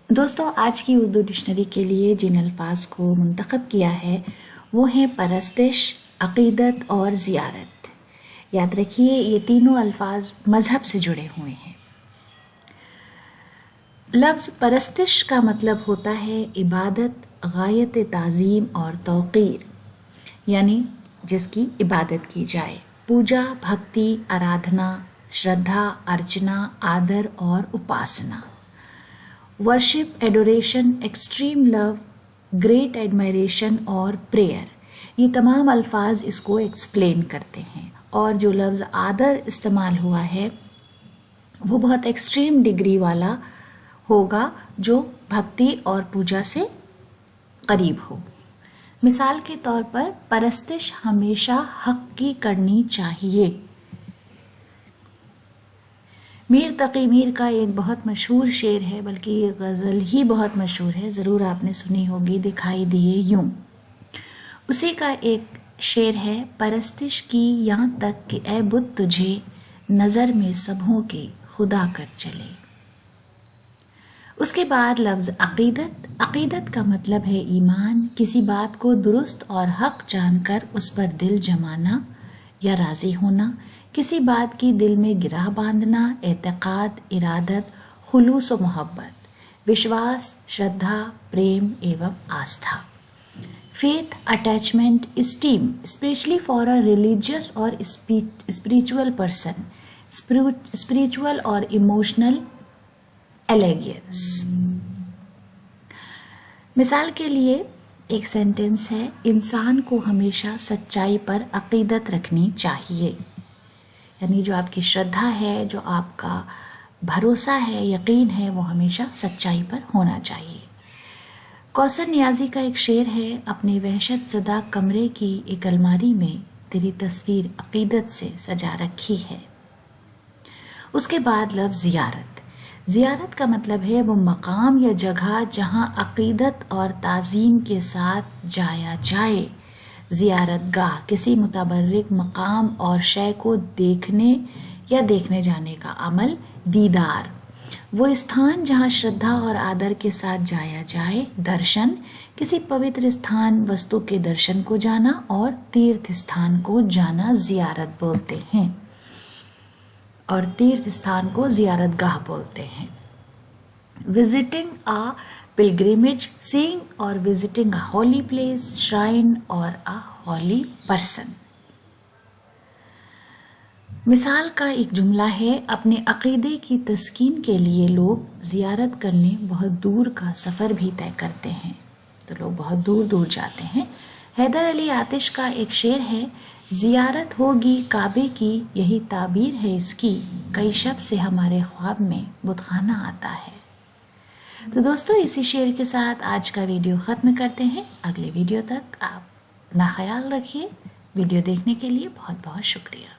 دوستوں آج کی اردو ڈکشنری کے لیے جن الفاظ کو منتخب کیا ہے وہ ہیں پرستش، عقیدت اور زیارت۔ یاد رکھیے یہ تینوں الفاظ مذہب سے جڑے ہوئے ہیں۔ لفظ پرستش کا مطلب ہوتا ہے عبادت، غایت تعظیم اور توقیر، یعنی جس کی عبادت کی جائے۔ پوجا، بھکتی، آرادھنا، شردھا، ارچنا، آدر اور اپاسنا۔ ورشپ، ایڈوریشن، ایکسٹریم لو، گریٹ ایڈمائریشن اور پریئر، یہ تمام الفاظ اس کو ایکسپلین کرتے ہیں۔ اور جو لفظ آدر استعمال ہوا ہے وہ بہت ایکسٹریم ڈگری والا ہوگا جو بھکتی اور پوجا سے قریب ہو۔ مثال کے طور پر پرستش ہمیشہ حق کی کرنی چاہیے۔ میر تقی میر کا ایک بہت مشہور شعر ہے، بلکہ یہ غزل ہی بہت مشہور ہے، ضرور آپ نے سنی ہوگی، دکھائی دیے یوں۔ اسی کا ایک شعر ہے، پرستش کی یہاں تک کہ اے بت تجھے نظر میں سبھوں کے خدا کر چلے۔ اس کے بعد لفظ عقیدت۔ عقیدت کا مطلب ہے ایمان، کسی بات کو درست اور حق جان کر اس پر دل جمانا یا راضی ہونا، کسی بات کی دل میں گرہ باندھنا، اعتقاد، ارادت، خلوص و محبت، وشواس، شردھا، پریم ایوم آستھا۔ Faith, attachment, esteem, specially for a religious اور اسپریچول پرسن، اسپریچول اور ایموشنل ایلیگنس۔ مثال کے لیے ایک سینٹنس ہے، انسان کو ہمیشہ سچائی پر عقیدت رکھنی چاہیے، یعنی جو آپ کی شردھا ہے، جو آپ کا بھروسہ ہے، یقین ہے، وہ ہمیشہ سچائی پر ہونا چاہیے۔ کوثر نیازی کا ایک شعر ہے، اپنے وحشت زدہ کمرے کی ایک الماری میں تیری تصویر عقیدت سے سجا رکھی ہے۔ اس کے بعد لفظ زیارت۔ زیارت کا مطلب ہے وہ مقام یا جگہ جہاں عقیدت اور تعظیم کے ساتھ جایا جائے۔ زیارت گاہ، کسی متبرک مقام اور شے کو دیکھنے یا دیکھنے جانے کا عمل۔ دیدار، وہ استھان جہاں شردھا اور آدر کے ساتھ جایا جائے۔ درشن، کسی پوتر استھان وستو کے درشن کو جانا، اور تیرتھ استھان کو جانا زیارت بولتے ہیں، اور تیرتھ استھان کو زیارت گاہ بولتے ہیں۔ وزٹنگ آ pilgrimage, seeing or visiting a holy place, shrine or a holy person۔ مثال کا ایک جملہ ہے، اپنے عقیدے کی تسکین کے لیے لوگ زیارت کرنے بہت دور کا سفر بھی طے کرتے ہیں، تو لوگ بہت دور دور جاتے ہیں۔ حیدر علی آتش کا ایک شعر ہے، زیارت ہوگی کعبے کی یہی تعبیر ہے اس کی، کئی شب سے ہمارے خواب میں بت خانہ آتا ہے۔ تو دوستو اسی شعر کے ساتھ آج کا ویڈیو ختم کرتے ہیں۔ اگلے ویڈیو تک آپ اپنا خیال رکھیے۔ ویڈیو دیکھنے کے لیے بہت بہت شکریہ۔